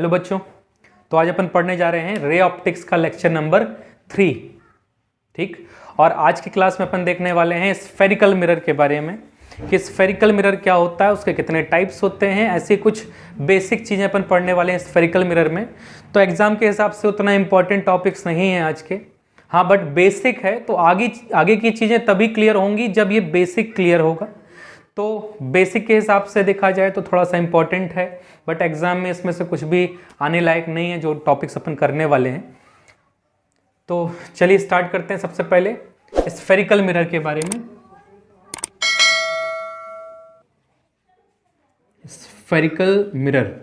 Hello बच्चों, तो आज अपन पढ़ने जा रहे हैं रे ऑप्टिक्स का लेक्चर नंबर 3। ठीक, और आज की क्लास में अपन देखने वाले हैं स्फेरिकल मिरर के बारे में कि स्फेरिकल मिरर क्या होता है, उसके कितने टाइप्स होते हैं, ऐसी कुछ बेसिक चीज़ें अपन पढ़ने वाले हैं स्फेरिकल मिरर में। तो एग्जाम के हिसाब से उतना इंपॉर्टेंट टॉपिक्स नहीं हैं आज के, हाँ बट बेसिक है। तो आगे की चीज़ें तभी क्लियर होंगी जब ये बेसिक क्लियर होगा। तो बेसिक के हिसाब से देखा जाए तो थोड़ा सा इंपॉर्टेंट है, बट एग्जाम में इसमें से कुछ भी आने लायक नहीं है जो टॉपिक्स अपन करने वाले हैं। तो चलिए स्टार्ट करते हैं सबसे पहले स्फेरिकल मिरर के बारे में। Spherical mirror,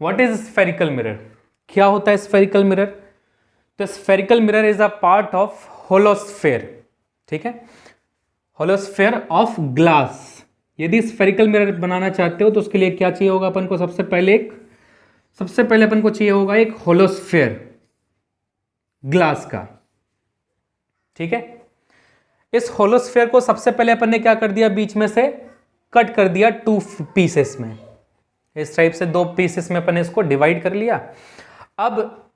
what is spherical mirror? क्या होता है स्फेरिकल मिरर? तो spherical mirror is a part of hollow sphere, ठीक है, होलोस्फेयर ऑफ ग्लास। यदि स्फेरिकल मिरर बनाना चाहते हो तो उसके लिए क्या चाहिए होगा अपन को? सबसे पहले अपन को चाहिए होगा एक होलोस्फेयर ग्लास का, ठीक है। इस होलोस्फेयर को सबसे पहले अपन ने क्या कर दिया, बीच में से कट कर दिया 2 पीसेस में। इस टाइप से 2 पीसेस में अपन ने इसको डिवाइड कर लिया। अब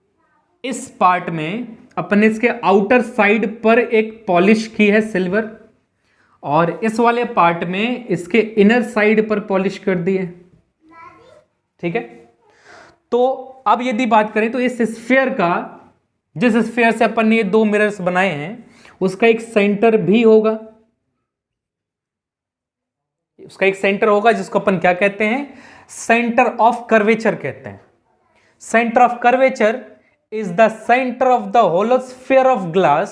इस पार्ट में अपन ने इसके आउटर साइड पर एक पॉलिश की है सिल्वर, और इस वाले पार्ट में इसके इनर साइड पर पॉलिश कर दी है, ठीक है। तो अब यदि बात करें तो इस स्फीयर का, जिस स्फीयर से अपन ने ये 2 मिरर्स बनाए हैं, उसका एक सेंटर भी होगा। उसका एक सेंटर होगा जिसको अपन क्या कहते हैं? सेंटर ऑफ कर्वेचर कहते हैं। Centre of curvature is the center of the holosphere of glass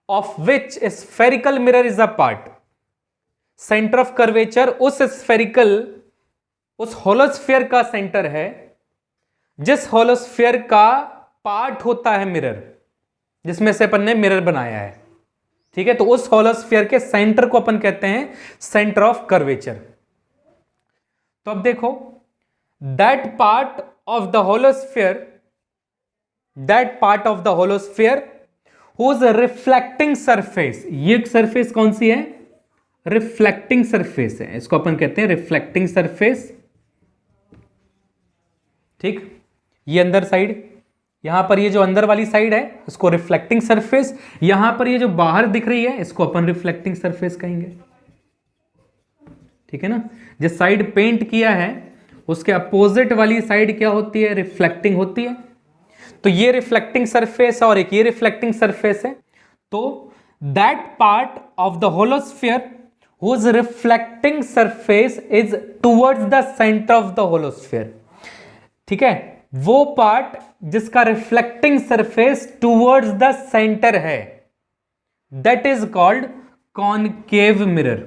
of which a spherical mirror is a part. Center of curvature उस होलोस्फेयर का सेंटर है जिस होलोस्फेयर का पार्ट होता है मिरर, जिसमें से अपन ने मिरर बनाया है, ठीक है। तो उस होलोस्फेयर के सेंटर को अपन कहते हैं सेंटर ऑफ कर्वेचर। तो अब देखो, that part of the holosphere whose reflecting surface, ये सरफेस कौन सी है? रिफ्लेक्टिंग सरफेस है, इसको अपन कहते हैं रिफ्लेक्टिंग सरफेस, ठीक। ये अंदर साइड, यहां पर ये जो अंदर वाली साइड है इसको रिफ्लेक्टिंग सरफेस, यहां पर ये जो बाहर दिख रही है इसको अपन रिफ्लेक्टिंग सरफेस कहेंगे, ठीक है ना। जिस साइड पेंट किया है उसके अपोजिट वाली साइड क्या होती है? रिफ्लेक्टिंग होती है। तो ये रिफ्लेक्टिंग सरफेस और एक ये रिफ्लेक्टिंग सरफेस है। तो that part of the hollow sphere whose reflecting surface is towards the centre of the hollow sphere, ठीक है। वो पार्ट जिसका reflecting surface towards the centre है, that is called concave mirror.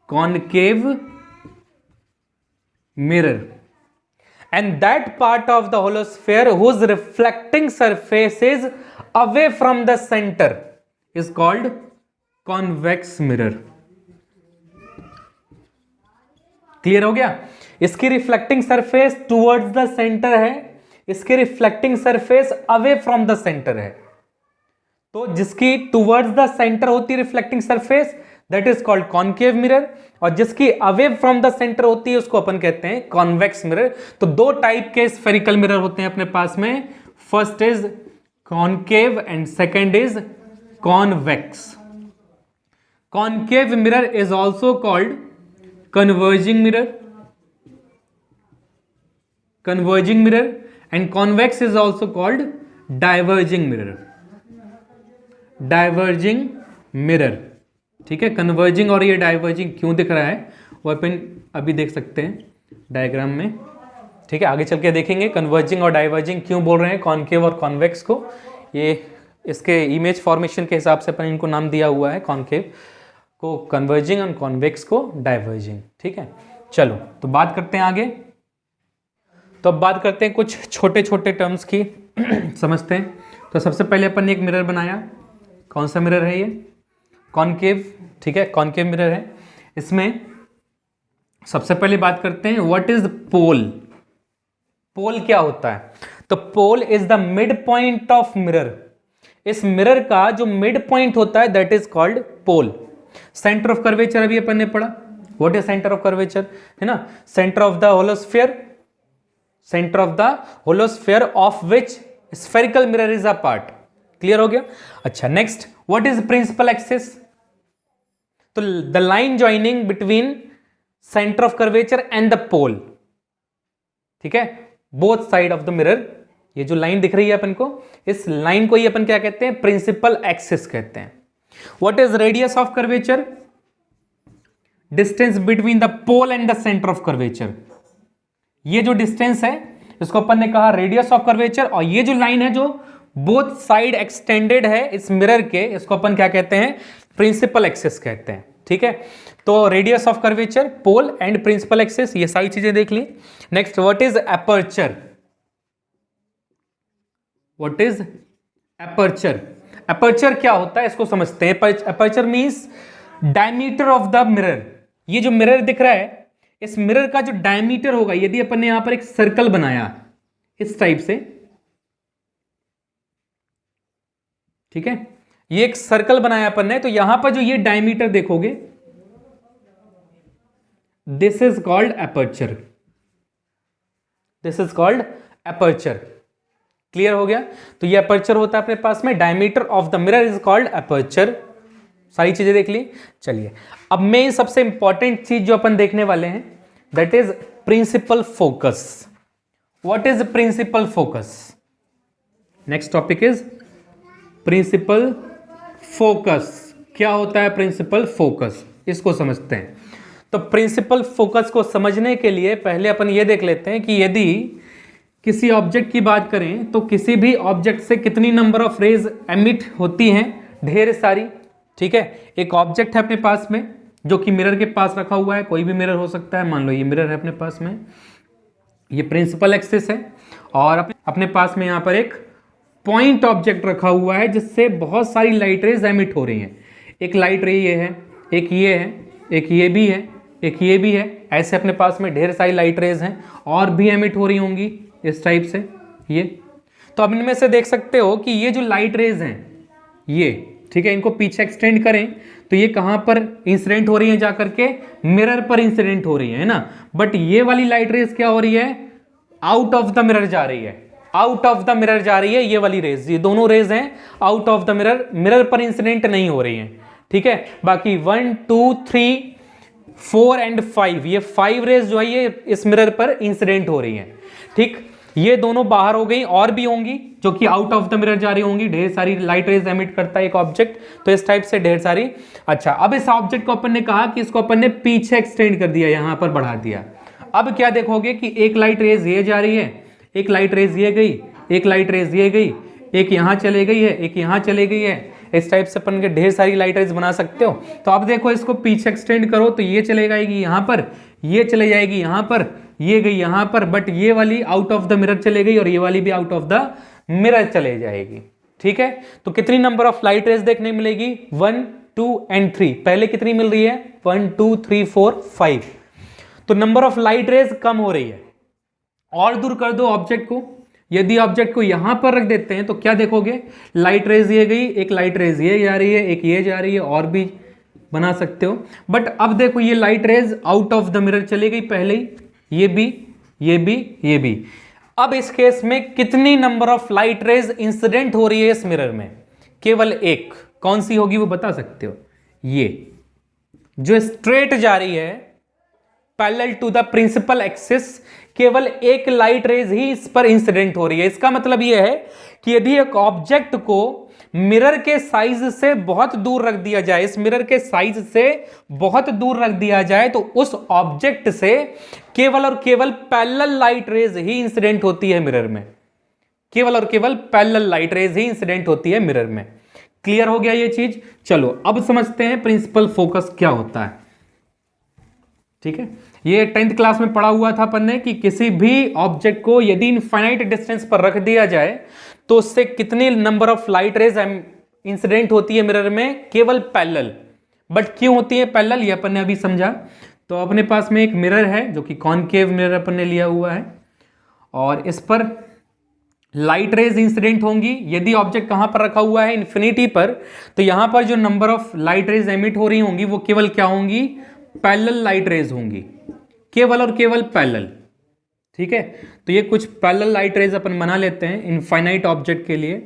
Concave mirror, and that part of the holosphere whose reflecting surface is away from the center is called convex mirror. Clear हो गया? इसकी reflecting surface towards the centre है, इसकी reflecting surface away from the centre है। तो जिसकी towards the centre होती है reflecting surface, that is called concave mirror, और जिसकी अवे फ्रॉम द सेंटर होती है उसको अपन कहते हैं कॉन्वेक्स मिरर। तो 2 टाइप के स्फेरिकल मिरर होते हैं अपने पास में, first is concave and second is convex. Concave mirror is also called converging mirror and convex is also called diverging mirror, ठीक है। कन्वर्जिंग और ये डाइवर्जिंग क्यों दिख रहा है वो अपन अभी देख सकते हैं डायग्राम में, ठीक है। आगे चल के देखेंगे कन्वर्जिंग और डाइवर्जिंग क्यों बोल रहे हैं कॉनकेव और कॉन्वेक्स को। ये इसके इमेज फॉर्मेशन के हिसाब से अपन इनको नाम दिया हुआ है, कॉनकेव को कन्वर्जिंग और कॉन्वेक्स को डाइवर्जिंग, ठीक है। चलो तो बात करते हैं आगे। तो अब बात करते हैं कुछ छोटे छोटे टर्म्स की समझते हैं। तो सबसे पहले अपन ने एक मिरर बनाया, कौन सा मिरर है ये? कॉनकेव, ठीक है, कॉनकेव मिरर है। इसमें सबसे पहले बात करते हैं व्हाट इज पोल। पोल क्या होता है? तो pole is the mid point of mirror. इस मिरर का जो मिड पॉइंट होता है that is called pole. Centre of curvature अभी अपन ने पढ़ा, what is centre of curvature, है ना, centre of the hollow sphere, centre of the hollow sphere of which spherical mirror is a part. Clear हो गया। अच्छा next, what is principal axis, तो the line joining between centre of curvature and the पोल, ठीक है, both side of the mirror, ये जो line दिख रही है अपन को, इस लाइन को ही अपन क्या कहते हैं, प्रिंसिपल एक्सिस कहते हैं। What is radius of curvature, distance between the pole and the centre of curvature, ये जो डिस्टेंस है इसको अपन ने कहा रेडियस ऑफ कर्वेचर, और ये जो लाइन है जो बोथ साइड एक्सटेंडेड है इस मिरर के, इसको अपन क्या कहते हैं, प्रिंसिपल एक्सिस कहते हैं। ठीक है, तो radius of curvature, pole and principal axis, ये सारी चीजें देख ली। Next, what is aperture, what is aperture, aperture क्या होता है इसको समझते हैं। Aperture means diameter of the mirror, ये जो मिरर दिख रहा है इस मिरर का जो डायमीटर होगा, यदि अपन ने यहां पर एक सर्कल बनाया इस टाइप से, ठीक है, ये एक सर्कल बनाया अपन ने, तो यहां पर जो ये डायमीटर देखोगे, this is called aperture, this is called aperture. Clear हो गया। तो ये एपर्चर होता है अपने पास में, diameter of the mirror is called aperture. सारी चीजें देख ली। चलिए अब मेन सबसे इंपॉर्टेंट चीज जो अपन देखने वाले हैं, that is principal focus. What is principal focus, next topic is principal focus. क्या होता है प्रिंसिपल फोकस, इसको समझते हैं। तो प्रिंसिपल फोकस को समझने के लिए पहले अपन ये देख लेते हैं कि यदि किसी ऑब्जेक्ट की बात करें तो किसी भी ऑब्जेक्ट से कितनी नंबर ऑफ रेज एमिट होती हैं, ढेर सारी। ठीक है, एक ऑब्जेक्ट है अपने पास में जो कि मिरर के पास रखा हुआ है, कोई भी मिरर हो सकता है, मान लो ये मिरर है अपने पास में, ये प्रिंसिपल एक्सिस है, और अपने पास में यहाँ पर एक पॉइंट ऑब्जेक्ट रखा हुआ है जिससे बहुत सारी लाइट रेज एमिट हो रही हैं। एक लाइट रे ये है, एक ये है, एक ये भी है, एक ये भी है, ऐसे अपने पास में ढेर सारी लाइट रेज हैं और भी एमिट हो रही होंगी इस टाइप से ये। तो अब इनमें से देख सकते हो कि ये जो लाइट रेज हैं ये, ठीक है, इनको पीछे एक्सटेंड करें तो ये कहां पर इंसिडेंट हो रही है, जाकर के मिरर पर इंसिडेंट हो रही है ना। बट ये वाली लाइट रेज क्या हो रही है, आउट ऑफ द मिरर जा रही है, आउट ऑफ द मिरर जा रही है ये वाली रेज, ये दोनों रेज हैं out of the mirror, mirror पर इंसिडेंट नहीं हो रही हैं। ठीक है, बाकी 1 2 3 4 एंड 5, ये 5 रेज जो है ये इस मिरर पर इंसिडेंट हो रही हैं। ठीक, ये दोनों बाहर हो गई, और भी होंगी जो कि आउट ऑफ द मिरर जा रही होंगी। ढेर सारी लाइट रेज एमिट करता है एक ऑब्जेक्ट, तो इस टाइप से ढेर सारी। अच्छा, अब इस ऑब्जेक्ट को अपन ने कहा कि इसको अपन ने पीछे एक्सटेंड कर दिया, यहां पर बढ़ा दिया। अब क्या देखोगे कि एक लाइट रेज ये जा रही है, एक लाइट रेज ये गई, एक लाइट रेज ये गई, एक यहां चले गई है, एक यहां चले गई है। इस टाइप से अपन के ढेर सारी लाइट रेज बना सकते हो। तो अब देखो इसको पीछे एक्सटेंड करो तो ये चले जाएगी यहां पर, ये चले जाएगी यहां पर, ये गई यहां पर, बट ये वाली आउट ऑफ द मिरर चले गई और ये वाली भी आउट ऑफ द मिरर चले जाएगी। ठीक है, तो कितनी नंबर ऑफ लाइट रेज देखने मिलेगी, 1 2 एंड 3। पहले कितनी मिल रही है, 1 2 3 4 5। तो नंबर ऑफ लाइट रेज कम हो रही है। और दूर कर दो ऑब्जेक्ट को, यदि ऑब्जेक्ट को यहां पर रख देते हैं तो क्या देखोगे, लाइट रेज ये गई, एक लाइट रेज ये जा रही है, एक ये जा रही है, और भी बना सकते हो। बट अब देखो ये light rays out of the mirror चली गई पहले ही, ये भी, ये भी, ये भी। अब इस केस में कितनी number of light raise incident हो रही है इस मिरर में, केवल एक। कौन सी होगी वो बता सकते हो, ये जो स्ट्रेट जा रही है parallel to the principal axis, केवल एक लाइट रेज ही इस पर इंसिडेंट हो रही है। इसका मतलब यह है कि यदि एक ऑब्जेक्ट को मिरर के साइज से बहुत दूर रख दिया जाए, इस मिरर के साइज से बहुत दूर रख दिया जाए, तो उस ऑब्जेक्ट से केवल और केवल पैरेलल लाइट रेज ही इंसिडेंट होती है मिरर में, केवल और केवल पैरेलल लाइट रेज ही इंसिडेंट होती है मिरर में। क्लियर हो गया ये चीज। चलो अब समझते हैं प्रिंसिपल फोकस क्या होता है। ठीक है, ये 10th क्लास में पढ़ा हुआ था अपन ने कि किसी भी ऑब्जेक्ट को यदि इनफाइनाइट डिस्टेंस पर रख दिया जाए तो उससे कितनी number of light raise incident होती है मिरर में, केवल पैरेलल। बट क्यों होती है पैरेलल, ये अपन ने अभी समझा। तो अपने पास में एक मिरर है जो कि कॉनकेव मिरर अपन ने लिया हुआ है, और इस पर लाइट रेज इंसिडेंट होंगी। यदि ऑब्जेक्ट कहां पर रखा हुआ है, इन्फिनिटी पर, तो यहां पर जो number of light raise emit हो रही होंगी वो केवल क्या होंगी, पैरेलल लाइट रेज होंगी, केवल और केवल पैरेलल। ठीक है, तो ये कुछ पैरेलल लाइट रेज अपन बना लेते हैं इनफाइनाइट ऑब्जेक्ट के लिए।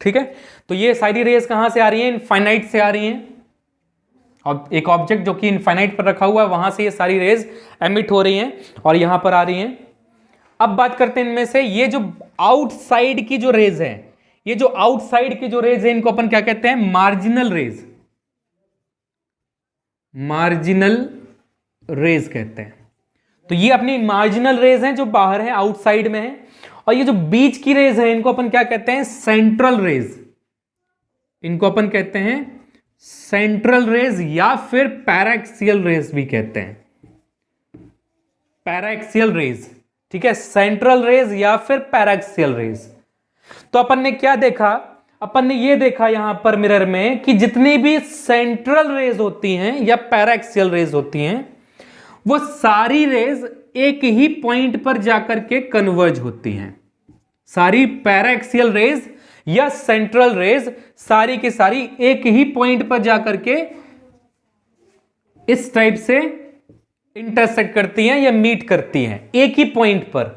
ठीक है, तो ये सारी रेज कहां से आ रही है? इनफाइनाइट से आ रही हैं। और एक ऑब्जेक्ट जो कि इनफाइनाइट पर रखा हुआ है वहां से ये सारी रेज एमिट हो रही हैं और यहां पर आ रही हैं। अब बात करते हैं इनमें से ये जो आउटसाइड की जो रेज है, ये जो आउटसाइड की जो रेज है इनको अपन क्या कहते हैं? Marginal raise. मार्जिनल रेज कहते हैं। तो ये अपनी मार्जिनल रेज हैं जो बाहर है, आउटसाइड में है। और ये जो बीच की रेज है इनको अपन क्या कहते हैं? Central rays. इनको अपन कहते हैं सेंट्रल रेज या फिर पैराक्सियल रेज भी कहते हैं। पैराक्सियल रेज, ठीक है, सेंट्रल रेज या फिर पैराक्सियल रेज। तो अपन ने क्या देखा? अपन ने ये देखा यहां पर मिरर में कि जितनी भी सेंट्रल रेज होती हैं या पैराक्सियल रेज होती हैं वो सारी रेज एक ही पॉइंट पर जाकर के कन्वर्ज होती हैं। सारी पैराक्सियल रेज या सेंट्रल रेज सारी की सारी एक ही पॉइंट पर जाकर के इस टाइप से इंटरसेक्ट करती हैं या मीट करती हैं एक ही पॉइंट पर।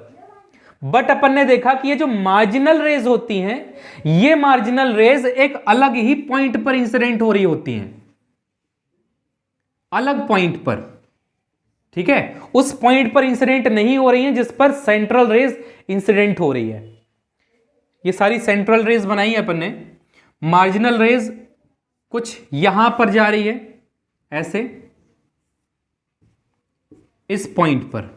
बट अपन ने देखा कि ये जो मार्जिनल रेज होती हैं, ये मार्जिनल रेज एक अलग ही पॉइंट पर इंसिडेंट हो रही होती हैं, अलग पॉइंट पर। ठीक है, उस पॉइंट पर इंसिडेंट नहीं हो रही हैं जिस पर सेंट्रल रेज इंसिडेंट हो रही है। ये सारी सेंट्रल रेज बनाई है अपन ने। मार्जिनल रेज कुछ यहां पर जा रही है ऐसे, इस पॉइंट पर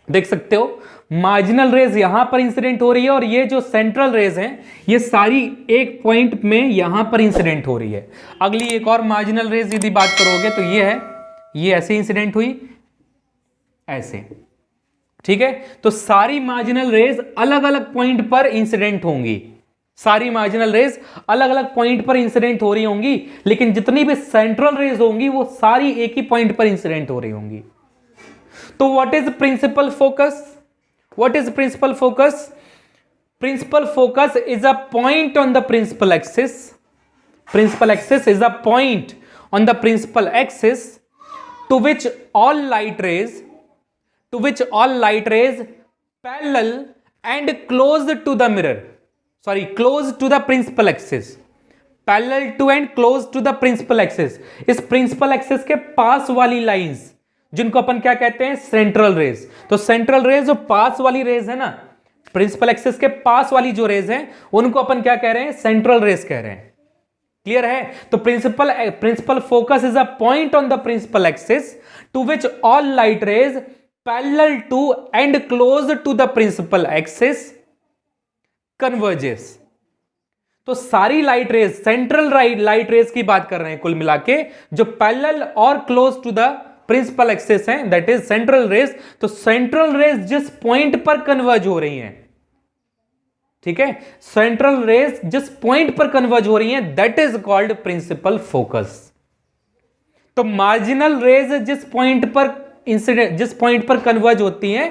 देख सकते हो। मार्जिनल रेज यहां पर इंसिडेंट हो रही है और ये जो सेंट्रल रेज हैं ये सारी एक पॉइंट में यहां पर इंसिडेंट हो रही है। अगली एक और मार्जिनल रेज यदि बात करोगे तो ये है, ये ऐसे इंसिडेंट हुई ऐसे। ठीक है, तो सारी मार्जिनल रेज अलग अलग पॉइंट पर इंसिडेंट होंगी। सारी मार्जिनल रेज अलग अलग पॉइंट पर इंसिडेंट हो रही होंगी, लेकिन जितनी भी सेंट्रल रेज होंगी वो सारी एक ही पॉइंट पर इंसिडेंट हो रही होंगी। तो what is principal focus? What is principal focus? Principal focus is a point on the principal axis. Principal axis is a point on the principal axis to which all light rays parallel and close to the mirror, close to the principal axis, parallel to and close to the principal axis। इस principal axis के पास वाली lines जिनको अपन क्या कहते हैं? Central rays. तो central rays जो पास वाली रेज है ना, प्रिंसिपल एक्सिस के पास वाली जो रेज है उनको अपन क्या कह रहे हैं? सेंट्रल रेज कह रहे हैं। क्लियर है? तो principal focus is a point on the principal axis to which all light rays parallel to and close to the principal axis converges. तो सारी light rays, central light rays की बात कर रहे हैं कुल मिला के, जो पैरेलल और close to the principal axis हैं, दैट इज सेंट्रल रेज। तो सेंट्रल रेज जिस पॉइंट पर कन्वर्ज हो रही हैं, ठीक है, सेंट्रल रेज जिस पॉइंट पर कन्वर्ज हो रही हैं that is called principal focus. तो मार्जिनल रेज जिस पॉइंट पर कन्वर्ज होती हैं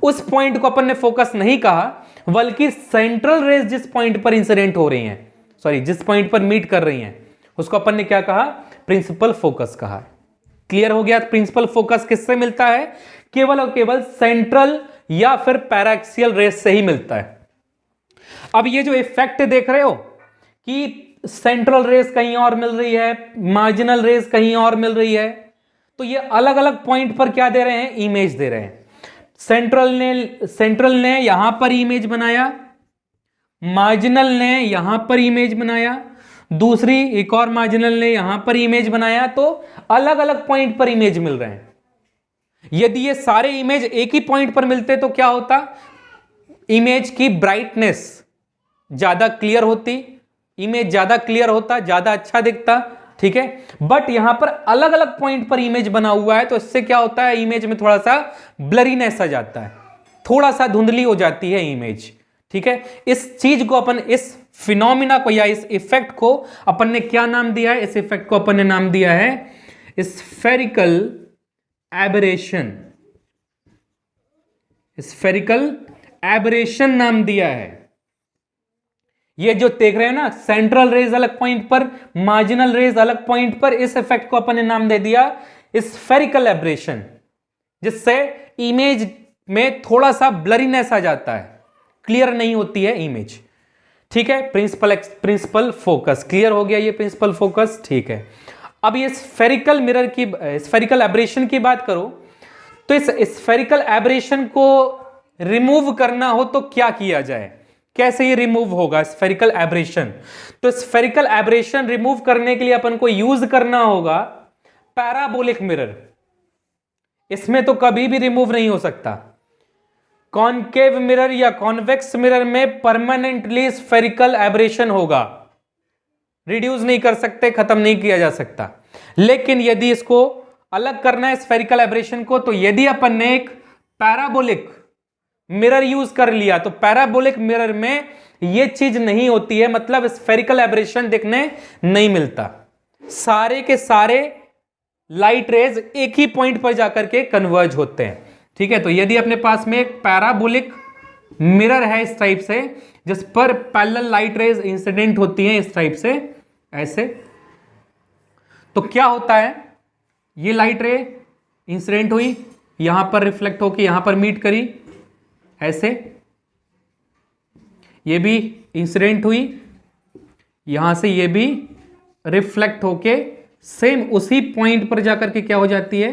उस पॉइंट को अपन ने फोकस नहीं कहा, बल्कि सेंट्रल रेज जिस पॉइंट पर इंसिडेंट हो रही हैं, जिस पॉइंट पर मीट कर रही हैं, उसको अपन ने क्या कहा? प्रिंसिपल फोकस कहा। क्लियर हो गया? प्रिंसिपल फोकस किससे मिलता है? केवल और केवल सेंट्रल या फिर पैराक्सियल रेज से ही मिलता है। अब ये जो इफेक्ट देख रहे हो कि सेंट्रल रेज कहीं और मिल रही है, मार्जिनल रेज कहीं और मिल रही है, तो ये अलग अलग पॉइंट पर क्या दे रहे हैं? इमेज दे रहे हैं। सेंट्रल ने यहां पर इमेज बनाया, मार्जिनल ने यहां पर इमेज बनाया, दूसरी एक और मार्जिनल ने यहां पर इमेज बनाया, तो अलग अलग पॉइंट पर इमेज मिल रहे हैं। यदि ये सारे इमेज एक ही पॉइंट पर मिलते तो क्या होता? इमेज की ब्राइटनेस ज्यादा क्लियर होती, इमेज ज्यादा क्लियर होता, ज्यादा अच्छा दिखता। ठीक है, बट यहां पर अलग अलग पॉइंट पर इमेज बना हुआ है, तो इससे क्या होता है? इमेज में थोड़ा सा ब्लरीनेस आ जाता है, थोड़ा सा धुंधली हो जाती है इमेज। ठीक है, इस चीज को अपन, इस फिनोमिना को या इस इफेक्ट को अपन ने क्या नाम दिया है? इस इफेक्ट को अपन ने नाम दिया है स्फेरिकल एबरेशन। स्फेरिकल एबरेशन नाम दिया है। ये जो देख रहे हैं ना, सेंट्रल रेज अलग पॉइंट पर, मार्जिनल रेज अलग पॉइंट पर, इस इफेक्ट को अपन ने नाम दे दिया स्फेरिकल एब्रेशन, जिससे इमेज में थोड़ा सा ब्लरीनेस आ जाता है, क्लियर नहीं होती है इमेज। ठीक है, प्रिंसिपल फोकस क्लियर हो गया, ये प्रिंसिपल फोकस। ठीक है, अब ये स्फेरिकल मिरर की, स्फेरिकल एब्रेशन की बात करो, तो इस स्फेरिकल एब्रेशन को रिमूव करना हो तो क्या किया जाए, कैसे ये रिमूव होगा स्फेरिकल एब्रेशन? तो स्फेरिकल एब्रेशन रिमूव करने के लिए अपन को यूज करना होगा पैराबोलिक मिरर। इसमें तो कभी भी रिमूव नहीं हो सकता। कॉनकेव मिरर या कॉन्वेक्स मिरर में परमानेंटली स्फेरिकल एब्रेशन होगा, रिड्यूस नहीं कर सकते, खत्म नहीं किया जा सकता। लेकिन यदि इसको अलग करना है स्फेरिकल एब्रेशन को, तो यदि अपन ने एक पैराबोलिक मिरर यूज कर लिया, तो पैराबोलिक मिरर में यह चीज नहीं होती है, मतलब स्फेरिकल एब्रेशन देखने नहीं मिलता। सारे के सारे लाइट रेज एक ही पॉइंट पर जाकर के कन्वर्ज होते हैं। ठीक है, तो यदि अपने पास में एक पैराबोलिक मिरर है इस टाइप से, जिस पर पैरेलल लाइट रेज इंसिडेंट होती हैं इस टाइप से, ऐसे, तो क्या होता है, ये लाइट रे इंसिडेंट हुई, यहां पर रिफ्लेक्ट होकर यहां पर मीट करी, ऐसे, ये भी इंसिडेंट हुई, यहां से ये भी रिफ्लेक्ट होके सेम उसी पॉइंट पर जाकर के क्या हो जाती है,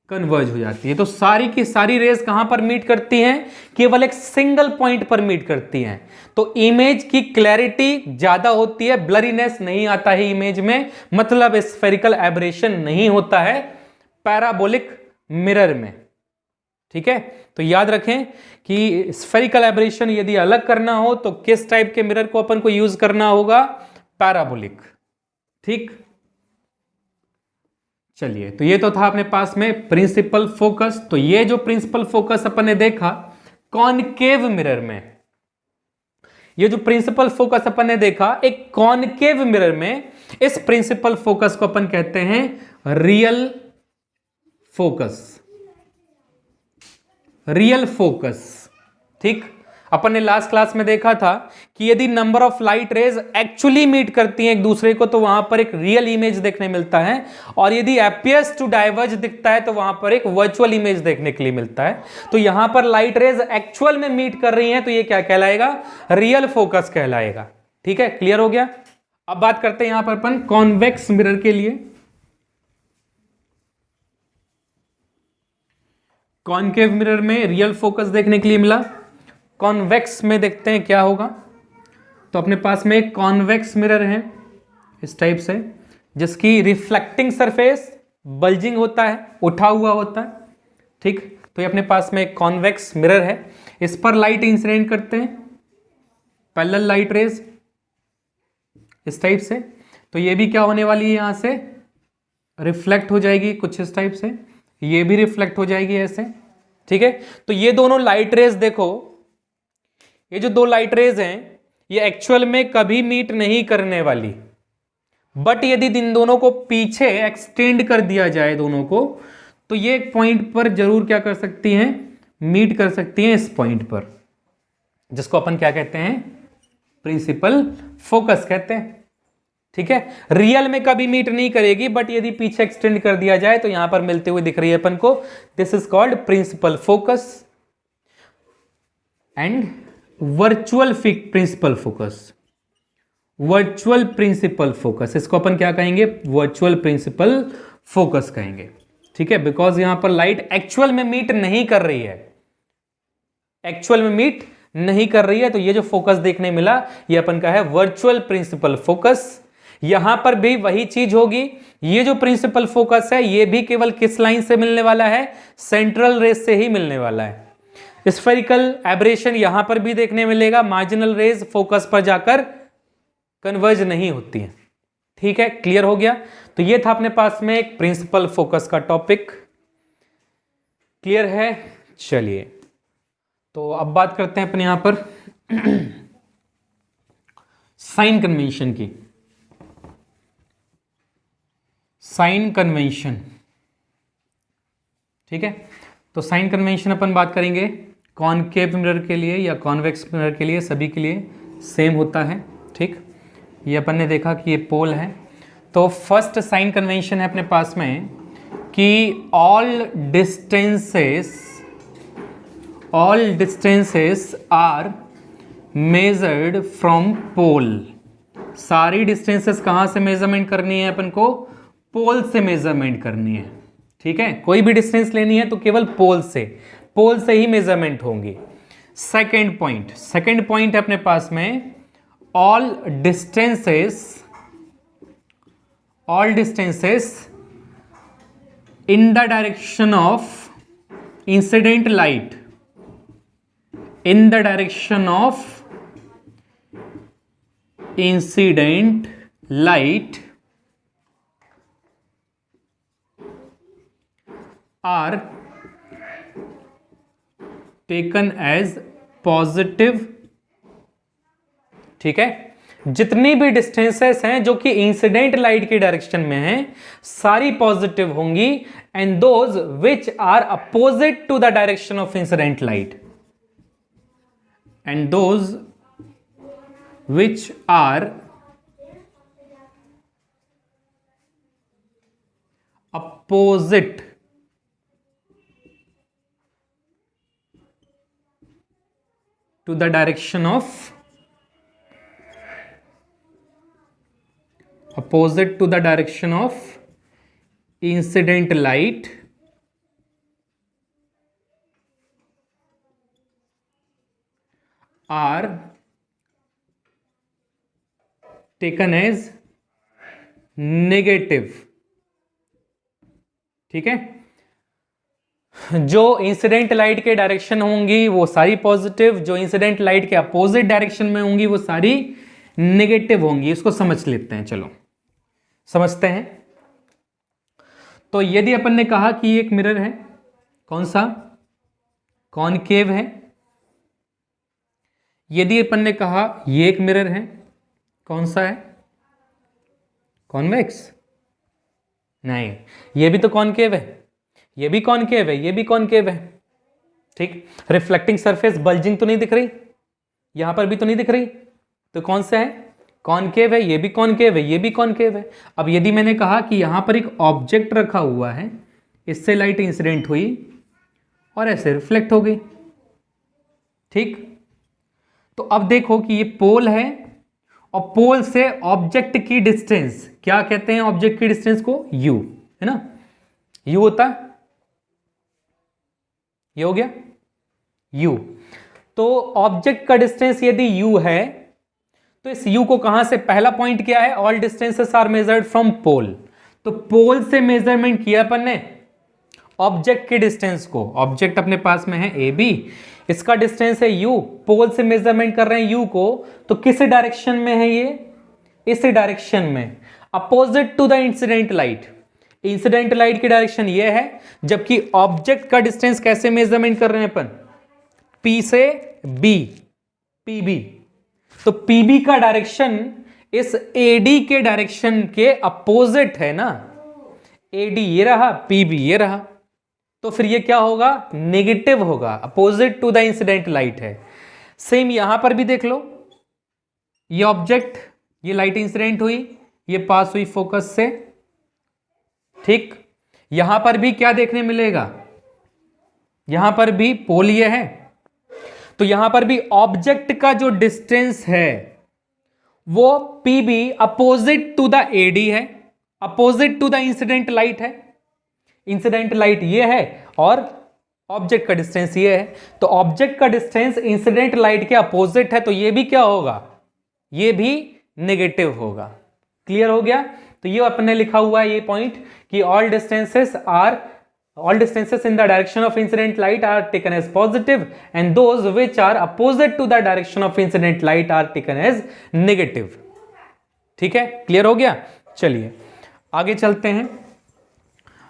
कन्वर्ज हो जाती है। तो सारी की सारी रेज कहां पर मीट करती हैं, केवल एक सिंगल पॉइंट पर मीट करती हैं। तो इमेज की क्लैरिटी ज्यादा होती है, ब्लरीनेस नहीं आता है इमेज में, मतलब स्फेरिकल एब्रेशन नहीं होता है पैराबोलिक मिरर में। ठीक है, तो याद रखें कि स्फेरिकल एब्रेशन यदि अलग करना हो तो किस टाइप के मिरर को अपन को यूज करना होगा, पैराबोलिक। ठीक, चलिए, तो ये तो था अपने पास में प्रिंसिपल फोकस। तो ये जो प्रिंसिपल फोकस अपन ने देखा कॉनकेव मिरर में, ये जो प्रिंसिपल फोकस अपन ने देखा एक कॉनकेव मिरर में, इस प्रिंसिपल फोकस को अपन कहते हैं रियल फोकस, रियल फोकस। ठीक, अपन ने लास्ट क्लास में देखा था कि यदि number of light rays actually meet करती हैं एक दूसरे को, तो वहां पर एक रियल इमेज देखने मिलता है, और यदि अपीयर्स टू डाइवर्ज दिखता है तो वहां पर एक वर्चुअल इमेज देखने के लिए मिलता है। तो यहां पर लाइट रेज एक्चुअल में मीट कर रही हैं, तो ये क्या कहलाएगा, रियल फोकस कहलाएगा। ठीक है, क्लियर हो गया। अब बात करते हैं यहां पर अपन कॉन्वेक्स मिरर के लिए। कॉनकेव मिरर में रियल फोकस देखने के लिए मिला, कॉन्वेक्स में देखते हैं क्या होगा। तो अपने पास में एक कॉन्वेक्स मिरर है इस टाइप से, जिसकी रिफ्लेक्टिंग सरफेस बल्जिंग होता है, उठा हुआ होता है। ठीक, तो ये अपने पास में एक कॉन्वेक्स मिरर है, इस पर लाइट इंसिडेंट करते हैं पैरेलल लाइट रेज इस टाइप से। तो ये भी क्या होने वाली है, यहां से रिफ्लेक्ट हो जाएगी कुछ इस टाइप से, ये भी रिफ्लेक्ट हो जाएगी ऐसे। ठीक है, तो ये दोनों लाइट रेज देखो, ये जो दो लाइट रेज हैं ये एक्चुअल में कभी मीट नहीं करने वाली, बट यदि इन दोनों को पीछे एक्सटेंड कर दिया जाए दोनों को, तो ये एक पॉइंट पर जरूर क्या कर सकती हैं, मीट कर सकती हैं इस पॉइंट पर, जिसको अपन क्या कहते हैं, प्रिंसिपल फोकस कहते हैं। ठीक है, रियल में कभी मीट नहीं करेगी, बट यदि पीछे एक्सटेंड कर दिया जाए तो यहां पर मिलते हुए दिख रही है अपन को। This is called principal focus and virtual principal focus, virtual principal focus, इसको अपन क्या कहेंगे, वर्चुअल प्रिंसिपल फोकस कहेंगे। ठीक है, बिकॉज यहां पर लाइट एक्चुअल में मीट नहीं कर रही है, एक्चुअल में मीट नहीं कर रही है, तो ये जो फोकस देखने मिला ये अपन का है वर्चुअल प्रिंसिपल फोकस। यहां पर भी वही चीज होगी, ये जो प्रिंसिपल फोकस है ये भी केवल किस लाइन से मिलने वाला है, सेंट्रल रेज से ही मिलने वाला है। स्फेरिकल एब्रेशन यहां पर भी देखने मिलेगा, मार्जिनल रेज फोकस पर जाकर कन्वर्ज नहीं होती है। ठीक है, क्लियर हो गया। तो ये था अपने पास में एक प्रिंसिपल फोकस का टॉपिक, क्लियर है। चलिए, तो अब बात करते हैं अपने यहां पर साइन कन्वेंशन की। साइन कन्वेंशन, ठीक है, तो साइन कन्वेंशन अपन बात करेंगे कॉनकेव मिरर के लिए या कॉन्वेक्स मिरर के लिए, सभी के लिए सेम होता है। ठीक, ये अपन ने देखा कि ये पोल है। तो फर्स्ट साइन कन्वेंशन है अपने पास में कि all distances are measured from pole. सारी डिस्टेंसेस कहां से मेजरमेंट करनी है अपन को? पोल से मेजरमेंट करनी है। ठीक है, कोई भी डिस्टेंस लेनी है तो केवल पोल से ही मेजरमेंट होंगी। सेकेंड पॉइंट है अपने पास में all distances in the direction of incident light are taken as positive। ठीक है, जितनी भी डिस्टेंसेस हैं जो कि इंसिडेंट लाइट की डायरेक्शन में हैं सारी पॉजिटिव होंगी, and those which are opposite to the direction of incident light which are opposite to the direction of incident light are taken as negative। ठीक है, जो इंसिडेंट लाइट के डायरेक्शन होंगी वो सारी पॉजिटिव, जो इंसिडेंट लाइट के अपोजिट डायरेक्शन में होंगी वो सारी नेगेटिव होंगी। इसको समझ लेते हैं, चलो समझते हैं। तो यदि अपन ने कहा कि एक मिरर है, कौन सा? कॉनकेव है। यदि अपन ने कहा ये एक मिरर है, कौन सा है? कॉन्वेक्स? नहीं, ये भी तो कॉनकेव है, ये भी कॉनकेव है, ये भी कॉनकेव है। ठीक, रिफ्लेक्टिंग सरफेस बल्जिंग तो नहीं दिख रही, यहां पर भी तो नहीं दिख रही, तो कौन सा है? कॉनकेव है। ये भी कॉनकेव है, ये भी कॉनकेव है। अब यदि मैंने कहा कि यहां पर एक ऑब्जेक्ट रखा हुआ है, इससे लाइट इंसिडेंट हुई और ऐसे रिफ्लेक्ट हो गई। ठीक, तो अब देखो कि ये पोल है और पोल से ऑब्जेक्ट की डिस्टेंस क्या कहते हैं? ऑब्जेक्ट की डिस्टेंस को u, है ना, u होता है, ये हो गया u। तो ऑब्जेक्ट का डिस्टेंस यदि u है तो इस u को कहां से? पहला पॉइंट क्या है? All distances are measured from pole. तो पोल से मेजरमेंट किया अपन ने ऑब्जेक्ट के डिस्टेंस को। ऑब्जेक्ट अपने पास में है AB, इसका डिस्टेंस है u, पोल से मेजरमेंट कर रहे हैं u को, तो किस डायरेक्शन में है ये? इस डायरेक्शन में, opposite to the incident light. Incident light की डायरेक्शन ये है, जबकि ऑब्जेक्ट का डिस्टेंस कैसे मेजरमेंट कर रहे हैं अपन? P से B, PB। तो PB का डायरेक्शन इस AD के डायरेक्शन के अपोजिट है ना, AD ये रहा, PB ये रहा, तो फिर ये क्या होगा? नेगेटिव होगा, opposite to the incident light है। सेम यहां पर भी देख लो, ये ऑब्जेक्ट, ये लाइट इंसिडेंट हुई, ये पास हुई फोकस से। ठीक, यहां पर भी क्या देखने मिलेगा? यहां पर भी पोल ये है, तो यहां पर भी ऑब्जेक्ट का जो डिस्टेंस है वो PB opposite to the AD है, opposite to the incident light है। इंसिडेंट लाइट ये है और ऑब्जेक्ट का डिस्टेंस ये है, तो ऑब्जेक्ट का डिस्टेंस इंसिडेंट लाइट के अपोजिट है, तो ये भी क्या होगा? ये भी नेगेटिव होगा। क्लियर हो गया? तो ये अपने लिखा हुआ है ये पॉइंट कि all distances in the direction of incident light are taken as positive and those which are opposite to the direction of incident light are taken as negative। ठीक है, क्लियर हो गया? चलिए आगे चलते हैं।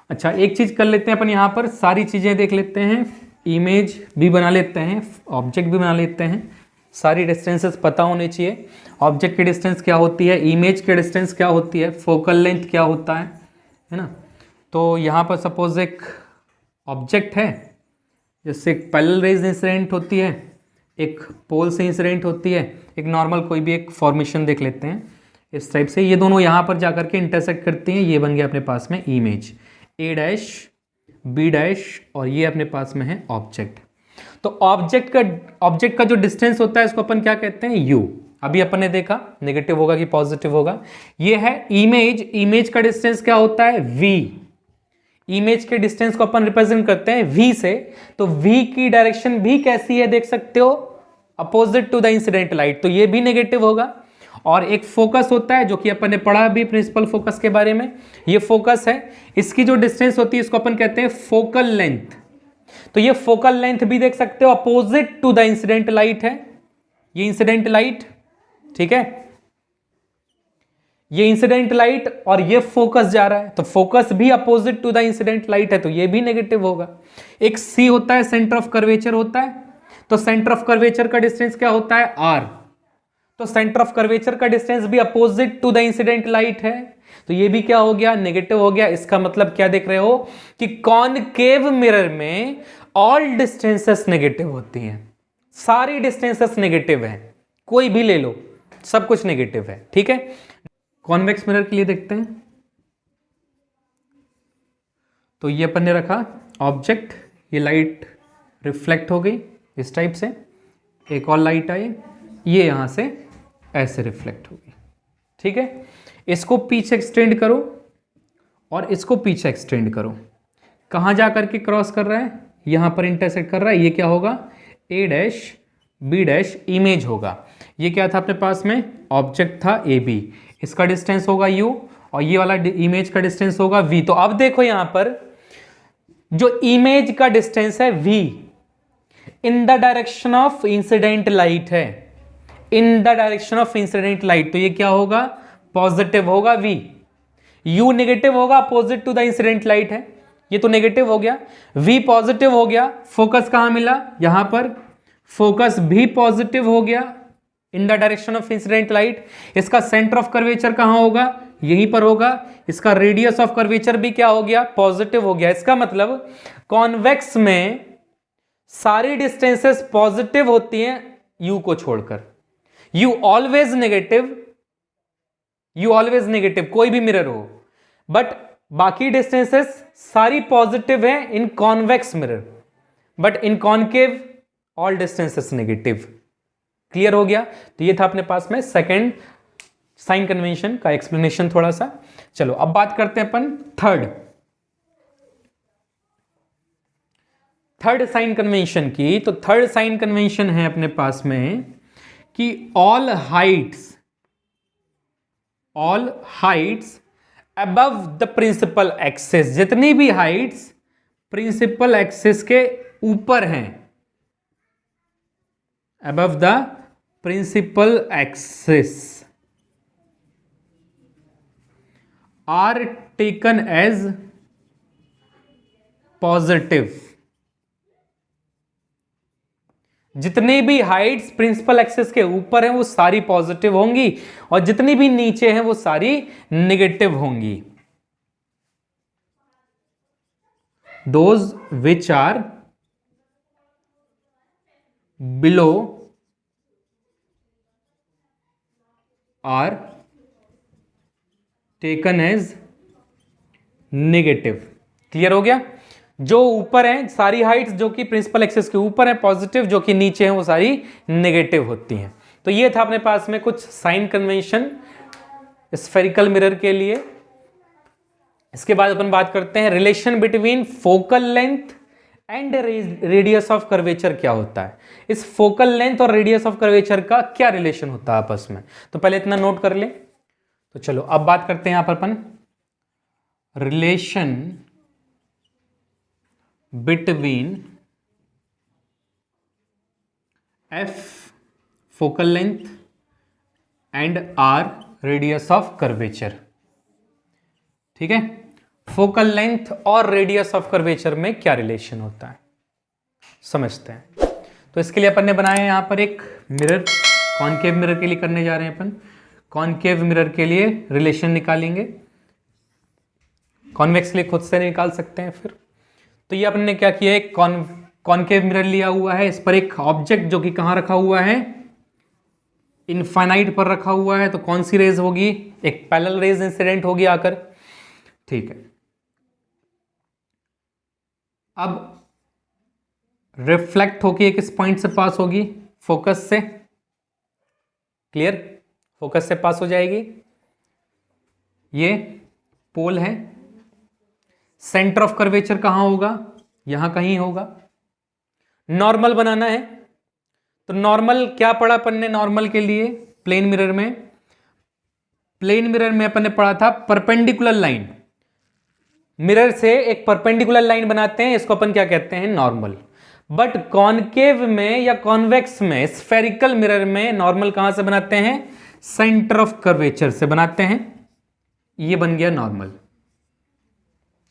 अच्छा, एक चीज कर लेते हैं अपन, यहां पर सारी चीजें देख लेते हैं, इमेज भी बना लेते हैं, ऑब्जेक्ट भी बना लेते हैं। सारी डिस्टेंसेस पता होनी चाहिए। ऑब्जेक्ट की डिस्टेंस क्या होती है, इमेज की डिस्टेंस क्या होती है, फोकल लेंथ क्या होता है ना। तो यहाँ पर सपोज एक ऑब्जेक्ट है, जैसे एक पैरेलल रेज इंसिडेंट होती है, एक पोल से इंसिडेंट होती है, एक नॉर्मल कोई भी एक फॉर्मेशन देख लेते हैं इस टाइप से, ये दोनों यहाँ पर जाकर के इंटरसेक्ट करती हैं, ये बन गया अपने पास में image A dash B dash, और ये अपने पास में है ऑब्जेक्ट। तो ऑब्जेक्ट का जो डिस्टेंस होता है इसको अपन क्या कहते हैं, यू। अभी अपन ने देखा नेगेटिव होगा कि पॉजिटिव होगा। ये है इमेज का डिस्टेंस क्या होता है, वी। इमेज के डिस्टेंस को अपन रिप्रेजेंट करते हैं v से, तो v की डायरेक्शन भी कैसी है देख सकते हो, opposite to the incident light, तो ये भी नेगेटिव होगा। और एक फोकस होता है जो कि अपन ने पढ़ा भी प्रिंसिपल फोकस के बारे में, ये फोकस है, इसकी जो डिस्टेंस होती है इसको अपन कहते हैं फोकल लेंथ। तो ये फोकल लेंथ भी देख सकते हो opposite to the incident light है, ये इंसिडेंट लाइट, ठीक है, ये इंसिडेंट लाइट और ये फोकस जा रहा है, तो फोकस भी opposite to the incident light है, तो ये भी नेगेटिव होगा। एक सी होता है, सेंटर ऑफ कर्वेचर होता है, तो सेंटर ऑफ कर्वेचर का डिस्टेंस क्या होता है, आर, तो सेंटर ऑफ कर्वेचर का डिस्टेंस भी opposite to the incident light है, तो ये भी क्या हो गया, नेगेटिव हो गया। इसका मतलब क्या देख रहे हो कि कॉनकेव मिरर में ऑल डिस्टेंसेस नेगेटिव होती हैं, सारी डिस्टेंसेस नेगेटिव हैं, कोई भी ले लो सब कुछ नेगेटिव है, ठीक है। कॉन्वेक्स मिरर के लिए देखते हैं, तो ये अपन ने रखा ऑब्जेक्ट, ये लाइट रिफ्लेक्ट हो गई इस टाइप से, एक और लाइट आई, ये यहां से ऐसे रिफ्लेक्ट हो गई, ठीक है। इसको पीछे एक्सटेंड करो और इसको पीछे एक्सटेंड करो, कहां जाकर के क्रॉस कर रहा है, यहां पर इंटरसेक्ट कर रहा है, ये क्या होगा, ए डैश बी डैश इमेज होगा। ये क्या था अपने पास में, ऑब्जेक्ट था ए बी, इसका डिस्टेंस होगा u और ये वाला इमेज का डिस्टेंस होगा v। तो अब देखो यहां पर जो इमेज का डिस्टेंस है v in the direction of incident light है, in the direction of incident light, तो ये क्या होगा, पॉजिटिव होगा v। u नेगेटिव होगा, opposite to the incident light है, ये तो नेगेटिव हो गया, v पॉजिटिव हो गया। फोकस कहां मिला, यहां पर फोकस भी पॉजिटिव हो गया इन the direction of incident light. इसका सेंटर ऑफ कर्वेचर कहां होगा, यहीं पर होगा, इसका रेडियस ऑफ कर्वेचर भी क्या हो गया, पॉजिटिव हो गया। इसका मतलब कॉन्वेक्स में सारी डिस्टेंसेस पॉजिटिव होती हैं u को छोड़कर, u always negative, u always negative कोई भी मिरर हो, बट बाकी डिस्टेंसेस सारी पॉजिटिव है in convex mirror, but in concave all distances negative. Clear हो गया। तो ये था अपने पास में सेकंड साइन कन्वेंशन का एक्सप्लेनेशन थोड़ा सा। चलो अब बात करते हैं अपन थर्ड साइन कन्वेंशन की। तो थर्ड साइन कन्वेंशन है अपने पास में कि all heights above the principal axis, जितनी भी हाइट्स प्रिंसिपल एक्सिस के ऊपर हैं, above the principal axis are taken as positive। जितनी भी हाइट्स प्रिंसिपल एक्सिस के ऊपर हैं वो सारी पॉजिटिव होंगी और जितनी भी नीचे हैं वो सारी नेगेटिव होंगी। those which are below are taken as negative. Clear हो गया। जो ऊपर हैं सारी हाइट्स जो कि प्रिंसिपल एक्सिस के ऊपर है पॉजिटिव, जो कि नीचे हैं वो सारी नेगेटिव होती हैं। तो ये था अपने पास में कुछ साइन कन्वेंशन स्फेरिकल मिरर के लिए। इसके बाद अपन बात करते हैं relation between focal length and radius of curvature क्या होता है। इस फोकल लेंथ और रेडियस ऑफ कर्वेचर का क्या रिलेशन होता है आपस में, तो पहले इतना नोट कर ले। तो चलो अब बात करते हैं यहां पर अपन relation between F focal length and R radius of curvature. ठीक है, फोकल लेंथ और रेडियस ऑफ कर्वेचर में क्या रिलेशन होता है समझते हैं। तो इसके लिए अपन ने बनाया यहां पर एक मिरर, कॉनकेव मिरर के लिए करने जा रहे हैं अपन। कॉनकेव मिरर के लिए रिलेशन निकालेंगे, कॉन्वेक्स के लिए खुद से निकाल सकते हैं फिर। तो ये अपन ने क्या किया है, कॉनकेव मिरर लिया हुआ है, इस पर एक ऑब्जेक्ट जो कि कहां रखा हुआ है, इनफाइनाइट पर रखा हुआ है, तो कौन सी रेज होगी, एक पैरेलल रेज इंसिडेंट होगी आकर, ठीक है। अब रिफ्लेक्ट होके किस पॉइंट से पास होगी, फोकस से, क्लियर, फोकस से पास हो जाएगी, ये पोल है। सेंटर ऑफ कर्वेचर कहां होगा, यहां कहीं होगा। नॉर्मल बनाना है, तो नॉर्मल क्या पढ़ा अपन ने नॉर्मल के लिए, प्लेन मिरर में, प्लेन मिरर में अपन ने पढ़ा था परपेंडिकुलर लाइन, मिरर से एक परपेंडिकुलर लाइन बनाते हैं, इसको अपन क्या कहते हैं, नॉर्मल। बट कॉनकेव में या कॉन्वेक्स में, स्फेरिकल मिरर में नॉर्मल कहां से बनाते हैं, सेंटर ऑफ कर्वेचर से बनाते हैं। ये बन गया नॉर्मल,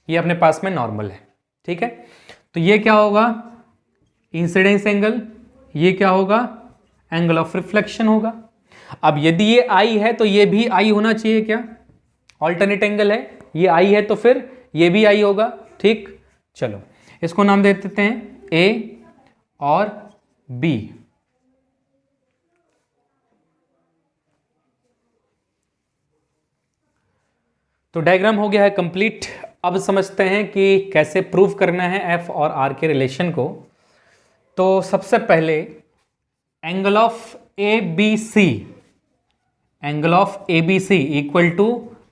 ये अपने पास में नॉर्मल है, ठीक है। तो ये क्या होगा, इंसिडेंस एंगल, ये क्या होगा, एंगल ऑफ रिफ्लेक्शन होगा। अब यदि ये आई है तो ये भी आई होना चाहिए क्या, ऑल्टरनेट एंगल है, ये आई है तो फिर ये भी आई होगा, ठीक। चलो इसको नाम दे देते हैं ए और बी। तो डायग्राम हो गया है कंप्लीट। अब समझते हैं कि कैसे प्रूव करना है एफ और आर के रिलेशन को। तो सबसे पहले angle of A B C, angle of A B C equal to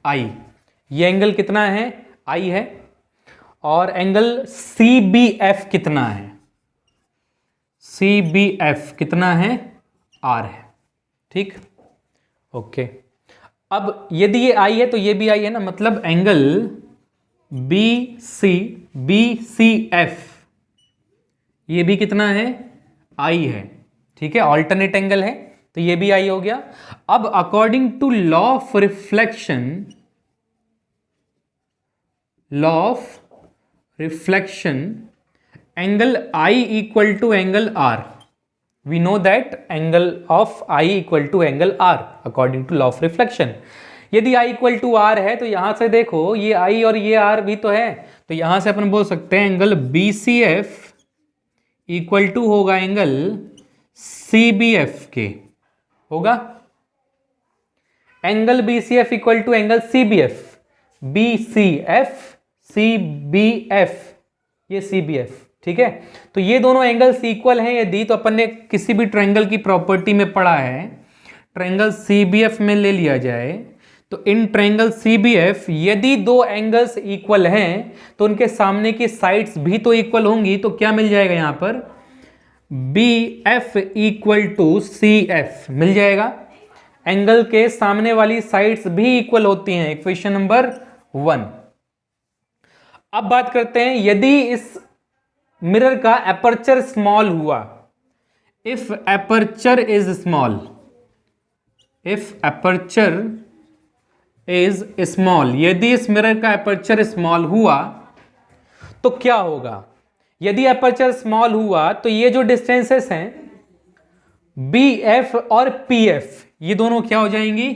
I, ये एंगल कितना है, आई है। और एंगल सी बी एफ कितना है, सी बी एफ कितना है, आर है, ठीक, ओके। अब यदि ये आई है तो ये भी आई है ना, मतलब एंगल बी सी एफ ये भी कितना है, आई है, ठीक है, ऑल्टरनेट एंगल है, तो ये भी आई हो गया। अब according to law of reflection, law of reflection, angle i equal to angle r, we know that angle of i equal to angle r according to law of reflection. यदि i equal to are है तो यहां से देखो ये आई और ये are भी तो है, तो यहां से अपन बोल सकते हैं angle B C F equal to होगा एंगल सी बी एफ के, होगा angle B C F equal to angle C B F, B C F C B F, ये सी बी एफ, ठीक है। तो ये दोनों एंगल्स इक्वल हैं यदि, तो अपन ने किसी भी ट्रायंगल की प्रॉपर्टी में पढ़ा है, ट्रायंगल सी बी एफ में ले लिया जाए तो in triangle C B F यदि दो एंगल्स इक्वल हैं तो उनके सामने की साइड्स भी तो इक्वल होंगी, तो क्या मिल जाएगा यहां पर, B F equal to C F मिल जाएगा। एंगल के सामने वाली साइड्स भी इक्वल होती हैं, इक्वेशन नंबर 1। अब बात करते हैं यदि इस मिरर का एपर्चर स्मॉल हुआ, if aperture is small, if aperture is small, यदि इस मिरर का एपर्चर स्मॉल हुआ तो क्या होगा, यदि एपर्चर स्मॉल हुआ तो ये जो डिस्टेंसेस हैं बी एफ और पी एफ ये दोनों क्या हो जाएंगी,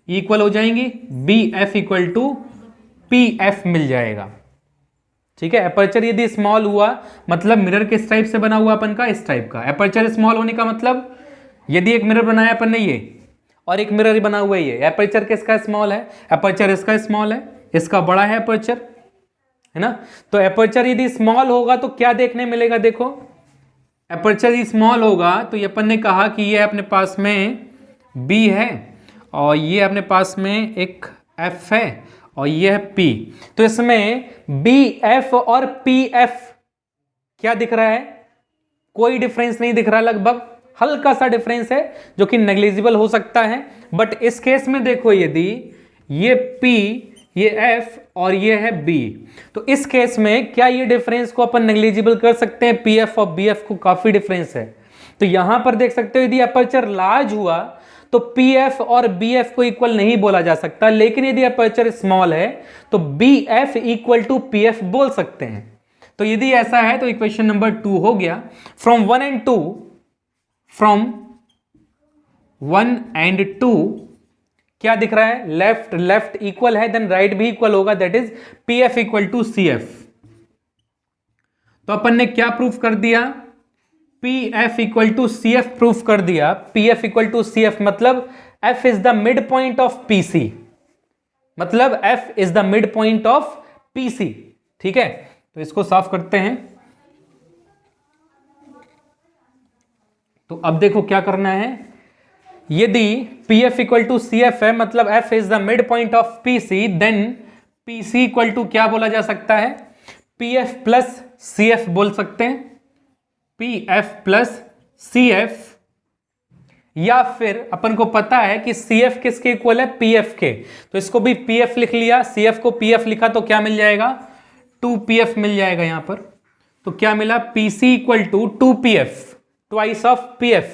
इक्वल हो जाएंगी, B F equal to P F मिल जाएगा, ठीक है। एपर्चर यदि स्मॉल हुआ मतलब मिरर किस टाइप से बना हुआ अपन का, इस टाइप का। एपर्चर स्मॉल होने का मतलब यदि एक मिरर बनाया अपन ने ये और एक मिरर बना हुआ है ये, एपर्चर किसका स्मॉल है, एपर्चर इसका स्मॉल है, इसका बड़ा है एपर्चर, है ना। तो एपर्चर यदि स्मॉल होगा तो क्या देखने मिलेगा, देखो एपर्चर यदि स्मॉल होगा तो ये अपन ने कहा कि ये अपने पास में B है और ये अपने पास में एक F है और ये है P, तो इसमें BF और PF क्या दिख रहा है, कोई डिफरेंस नहीं दिख रहा, लगभग हल्का सा डिफरेंस है जो कि नेग्लिजिबल हो सकता है। बट इस केस में देखो यदि ये P ये F और ये है B, तो इस केस में क्या ये डिफरेंस को अपन नेग्लिजिबल कर सकते हैं, PF और BF को काफी डिफरेंस है। तो यहां पर देख सकते हो यदि अपर्चर लार्ज हुआ तो PF और BF को इक्वल नहीं बोला जा सकता, लेकिन यदि अपर्चर स्मॉल है तो BF इक्वल टू PF बोल सकते हैं। तो यदि ऐसा है तो इक्वेशन नंबर 2 हो गया। फ्रॉम 1 एंड 2, फ्रॉम 1 एंड 2 क्या दिख रहा है, लेफ्ट लेफ्ट इक्वल है, देन राइट भी इक्वल होगा, that is PF equal to CF। तो अपन ने क्या प्रूफ कर दिया, P F equal to C F proof कर दिया। P F equal to C F मतलब F is the mid point of P C, मतलब F is the mid point of P C. ठीक है, तो इसको साफ करते हैं। तो अब देखो क्या करना है, यदि P F equal to C F है मतलब F is the mid point of P C, then P C equal to क्या बोला जा सकता है, P F plus C F बोल सकते हैं, P F plus C F. या फिर अपन को पता है कि सी एफ किसके इक्वल है, पी एफ के, तो इसको भी पी एफ लिख लिया, सी एफ को पी एफ लिखा तो क्या मिल जाएगा, 2pf मिल जाएगा यहां पर। तो क्या मिला, P C equal to 2pf, twice of pf।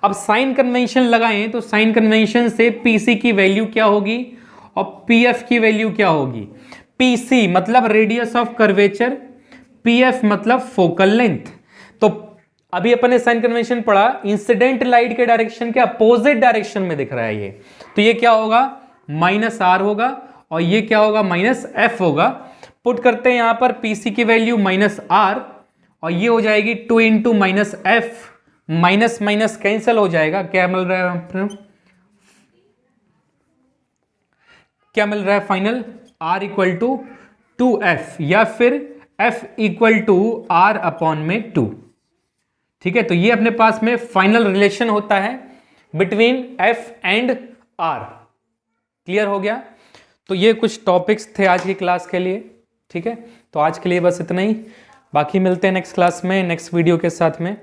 अब साइन कन्वेंशन लगाएं तो साइन कन्वेंशन से pc की वैल्यू क्या होगी और pf की वैल्यू क्या होगी। pc मतलब रेडियस ऑफ कर्वेचर, pf मतलब फोकल लेंथ। तो अभी अपन ने साइन कन्वेंशन पढ़ा, इंसिडेंट लाइट के डायरेक्शन के अपोजिट डायरेक्शन में दिख रहा है ये, तो ये क्या होगा, माइनस आर होगा, और ये क्या होगा, माइनस एफ होगा। पुट करते हैं यहां पर पीसी की वैल्यू माइनस आर, और ये हो जाएगी 2 into minus F, minus minus cancel हो जाएगा, क्या मिल रहा है, क्या मिल रहा है final, are equal to 2f, या फिर f equal to R upon में 2। ठीक है, तो ये अपने पास में फाइनल रिलेशन होता है between f and r। Clear हो गया। तो ये कुछ टॉपिक्स थे आज की क्लास के लिए। ठीक है, तो आज के लिए बस इतना ही, बाकी मिलते हैं नेक्स्ट क्लास में नेक्स्ट वीडियो के साथ में।